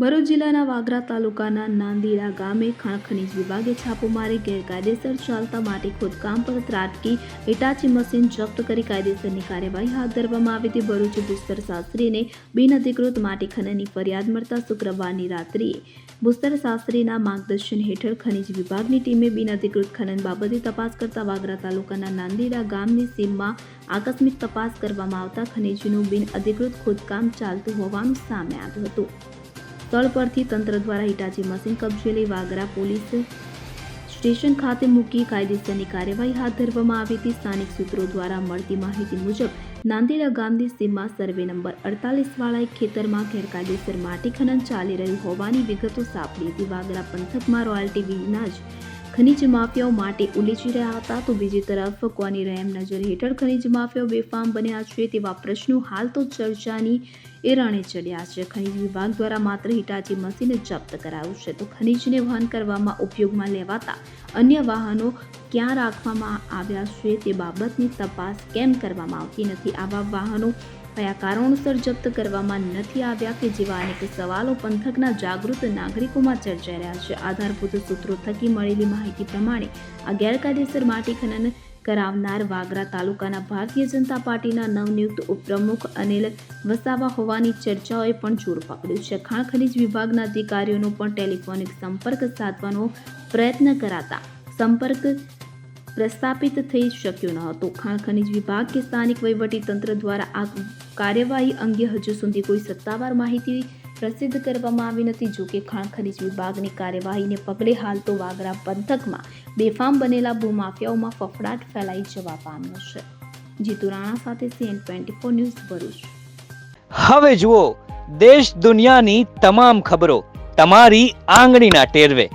ભરૂચ જિલ્લાના વાગરા તાલુકાના નાંદીડા ગામે ખાણ ખનીજ વિભાગે છાપો મારી ગેરકાયદેસર ચાલતા માટી ખોદકામ પર ત્રાટકી હિટાચી મશીન જપ્ત કરી કાયદેસરની કાર્યવાહી હાથ ધરવામાં આવી હતી। ભરૂચ ભૂસ્તર શાસ્ત્રીને બિનઅધિકૃત માટી ખનનની ફરિયાદ મળતા શુક્રવારની રાત્રિએ ભૂસ્તર શાસ્ત્રીના માર્ગદર્શન હેઠળ ખનીજ વિભાગની ટીમે બિનઅધિકૃત ખનન બાબતે તપાસ કરતા વાગરા તાલુકાના નાંદીડા ગામની સીમમાં આકસ્મિક તપાસ કરવામાં આવતા ખનીજનું બિનઅધિકૃત ખોદકામ ચાલતું હોવાનું સામે આવ્યું હતું। સ્થળ પરથી તંત્ર દ્વારા હિટાચી મશીન કબજે લઈ વાગરા પોલીસ સ્ટેશન ખાતે મૂકી કાયદેસરની કાર્યવાહી હાથ ધરવામાં આવી હતી। સ્થાનિક સૂત્રો દ્વારા મળતી માહિતી મુજબ નાંદેડા ગામની સીમમાં સર્વે નંબર 48 વાળા એક ખેતરમાં ગેરકાયદેસર માટી ખનન ચાલી રહ્યું હોવાની વિગતો સાંપડી હતી। વાગરા પંથકમાં રોયલ્ટી વિના જ ખનીજ માફિયાઓ માટી ઉલેચી રહ્યા હતા તો બીજી તરફ કોની રહેમ નજર હેઠળ ખનીજ માફિયાઓ બેફામ બન્યા છે તેવા પ્રશ્નો હાલ તો ચર્ચાની એરાણે ચડ્યા છે। ખનીજ વિભાગ દ્વારા માત્ર હિટાચી મશીન જપ્ત કરાયું છે તો ખનીજને વહન કરવામાં ઉપયોગમાં લેવાતા અન્ય વાહનો ક્યાં રાખવામાં આવ્યા છે તે બાબતની તપાસ કેમ કરવામાં આવતી નથી। આવા વાહનો કયા કારણોસર જપ્ત કરવામાં નથી આવ્યા કે જેવા અનેક સવાલો પંથકના જાગૃત નાગરિકોમાં ચર્ચાઈ રહ્યા છે। આધારભૂત સૂત્રો થકી મળેલી માહિતી પ્રમાણે આ ગેરકાયદેસર માટી ખનન કરાવનાર વાગરા તાલુકાના ભારતીય જનતા પાર્ટીના નવનિયુક્ત ઉપપ્રમુખ અનિલ વસાવા હોવાની ચર્ચાઓએ પણ જોર પકડ્યું છે। ખાણ ખનીજ વિભાગના અધિકારીઓનો પણ ટેલિફોનિક સંપર્ક સાધવાનો પ્રયત્ન કરાતા સંપર્ક પ્રસ્થાપિત થઈ શક્યો ન હતો। ખાણ ખનીજ વિભાગ કે સ્થાનિક વહીવટી તંત્ર દ્વારા આ કાર્યવાહી અંગે હજુ સુધી કોઈ સત્તાવાર માહિતી પ્રસિદ્ધ કરવામાં આવી નથી। જો કે ખાણ ખનીજ વિભાગની કાર્યવાહીને પગલે હાલ તો વાગરા પંથકમાં બેફામ બનેલા ભૂમાફિયાઓમાં ફફડાટ ફેલાઈ જવા પામ્યો છે। જીતુ રાણા સાથે CN24 ન્યૂઝ ભરૂચ। હવે જુઓ દેશ દુનિયાની તમામ ખબરો તમારી આંગળીના ટેરવે।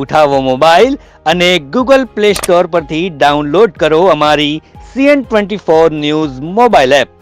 ઉઠાવો મોબાઈલ અને Google Play Store પરથી ડાઉનલોડ કરો અમારી CN24 ન્યૂઝ મોબાઈલ એપ।